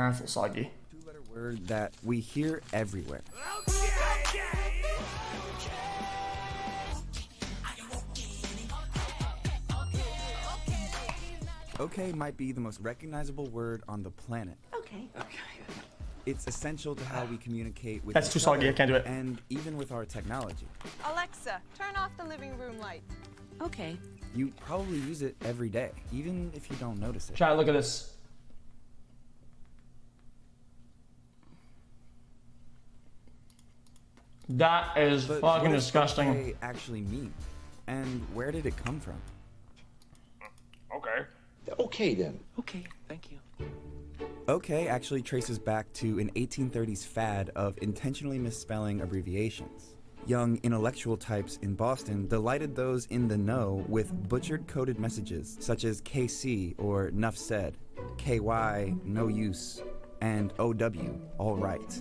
I feel soggy. Two-letter word that we hear everywhere. Okay might be the most recognizable word on the planet. Okay. It's essential to how we communicate with That's too soggy, I can't do it. And even with our technology. Alexa, turn off the living room light. Okay. You probably use it every day, even if you don't notice it. Chat, look at this. That is But fucking what does disgusting. okay actually mean? And where did it come from? Okay. Okay then. Okay, thank you. Okay actually traces back to an 1830s fad of intentionally misspelling abbreviations. Young intellectual types in Boston delighted those in the know with butchered coded messages such as KC or Nuff Said, KY, no use, and OW, all right.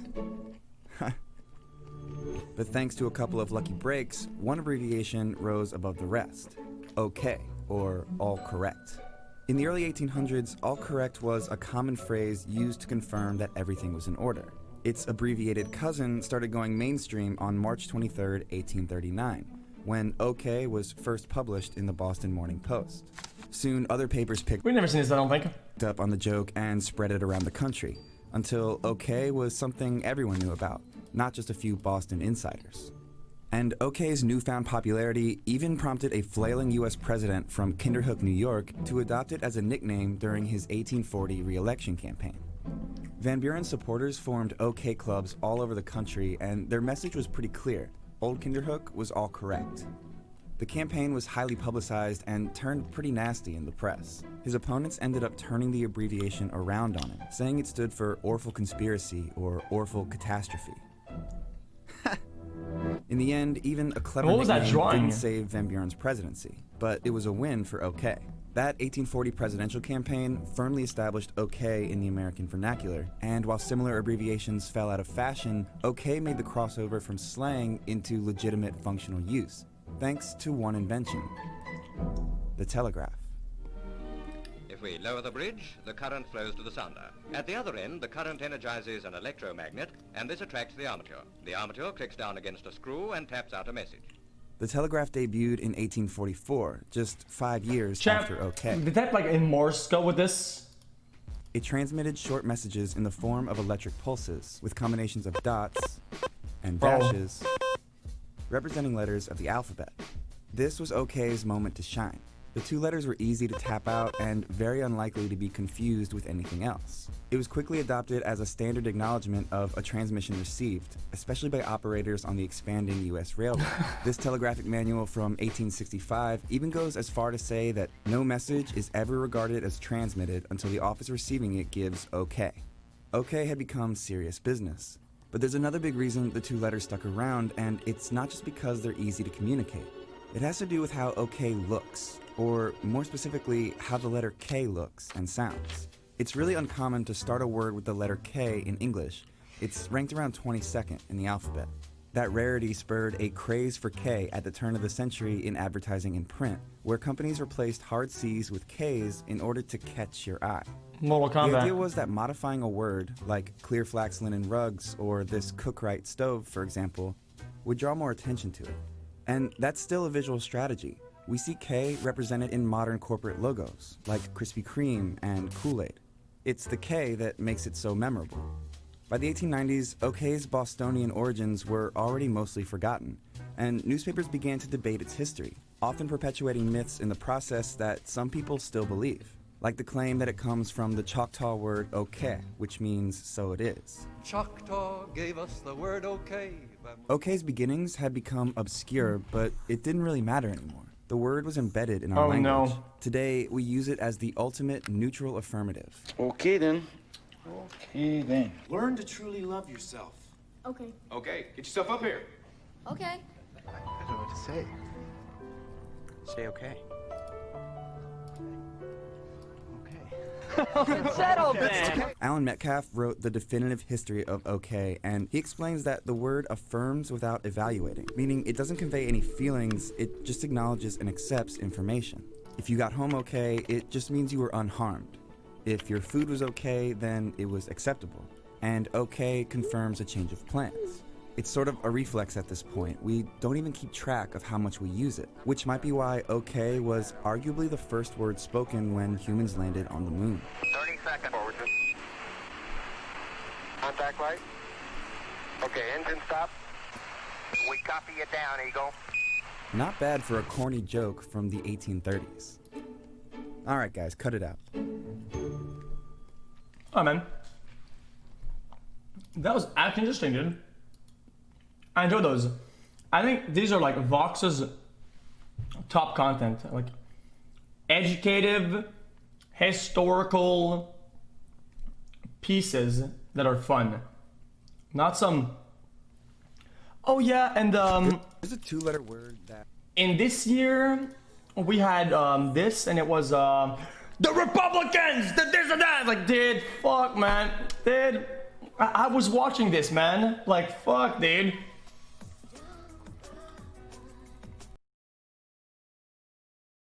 But thanks to a couple of lucky breaks, one abbreviation rose above the rest. OK, or all correct. In the early 1800s, all correct was a common phrase used to confirm that everything was in order. Its abbreviated cousin started going mainstream on March 23, 1839, when OK was first published in the Boston Morning Post. Soon, other papers picked We've never seen this, I don't think. up on the joke and spread it around the country, until OK was something everyone knew about, not just a few Boston insiders. And OK's newfound popularity even prompted a flailing US president from Kinderhook, New York, to adopt it as a nickname during his 1840 re-election campaign. Van Buren's supporters formed OK clubs all over the country, and their message was pretty clear. Old Kinderhook was all correct. The campaign was highly publicized and turned pretty nasty in the press. His opponents ended up turning the abbreviation around on him, saying it stood for Orphan Conspiracy or Orphan Catastrophe. In the end, even a clever What was that nickname drawing? didn't save Van Buren's presidency, but it was a win for OK. That 1840 presidential campaign firmly established OK in the American vernacular, and while similar abbreviations fell out of fashion, OK made the crossover from slang into legitimate functional use, thanks to one invention: the telegraph. If we lower the bridge, the current flows to the sounder. At the other end, the current energizes an electromagnet, and this attracts the armature. The armature clicks down against a screw and taps out a message. The telegraph debuted in 1844, just 5 years Chat, after OK. did that like in Morse go with this? It transmitted short messages in the form of electric pulses, with combinations of dots and dashes, representing letters of the alphabet. This was OK's moment to shine. The two letters were easy to tap out and very unlikely to be confused with anything else. It was quickly adopted as a standard acknowledgement of a transmission received, especially by operators on the expanding US railway. This telegraphic manual from 1865 even goes as far to say that no message is ever regarded as transmitted until the office receiving it gives OK. OK had become serious business. But there's another big reason the two letters stuck around, and it's not just because they're easy to communicate. It has to do with how OK looks, or more specifically, how the letter K looks and sounds. It's really uncommon to start a word with the letter K in English. It's ranked around 22nd in the alphabet. That rarity spurred a craze for K at the turn of the century in advertising and print, where companies replaced hard C's with K's in order to catch your eye. Mortal The idea Kombat. was that modifying a word, like clear flax linen rugs or this Cookright stove, for example, would draw more attention to it. And that's still a visual strategy. We see K represented in modern corporate logos, like Krispy Kreme and Kool-Aid. It's the K that makes it so memorable. By the 1890s, OK's Bostonian origins were already mostly forgotten, and newspapers began to debate its history, often perpetuating myths in the process that some people still believe, like the claim that it comes from the Choctaw word OK, which means so it is. Choctaw gave us the word okay. OK's beginnings had become obscure, but it didn't really matter anymore. The word was embedded in our language. No. Today, we use it as the ultimate neutral affirmative. Okay then. Okay then. Learn to truly love yourself. Okay. Okay, get yourself up here. Okay. I don't know what to say. Say okay. Settle then. Alan Metcalf wrote the definitive history of OK, and he explains that the word affirms without evaluating, meaning it doesn't convey any feelings, it just acknowledges and accepts information. If you got home okay, it just means you were unharmed. If your food was okay, then it was acceptable. And okay confirms a change of plans. It's sort of a reflex at this point. We don't even keep track of how much we use it, which might be why okay was arguably the first word spoken when humans landed on the moon. 30 seconds forward. Contact light. Okay, engine stop. We copy it down, Eagle. Not bad for a corny joke from the 1830s. Alright guys, cut it out. Oh man, that was actually interesting, dude. I enjoy those. I think these are like Vox's top content, like educative, historical pieces that are fun, not some. Oh yeah, and There's a two-letter word that... in this year we had this, and it was the Republicans, the this and that. Like, dude, fuck, man, dude. I was watching this, man. Like, fuck, dude.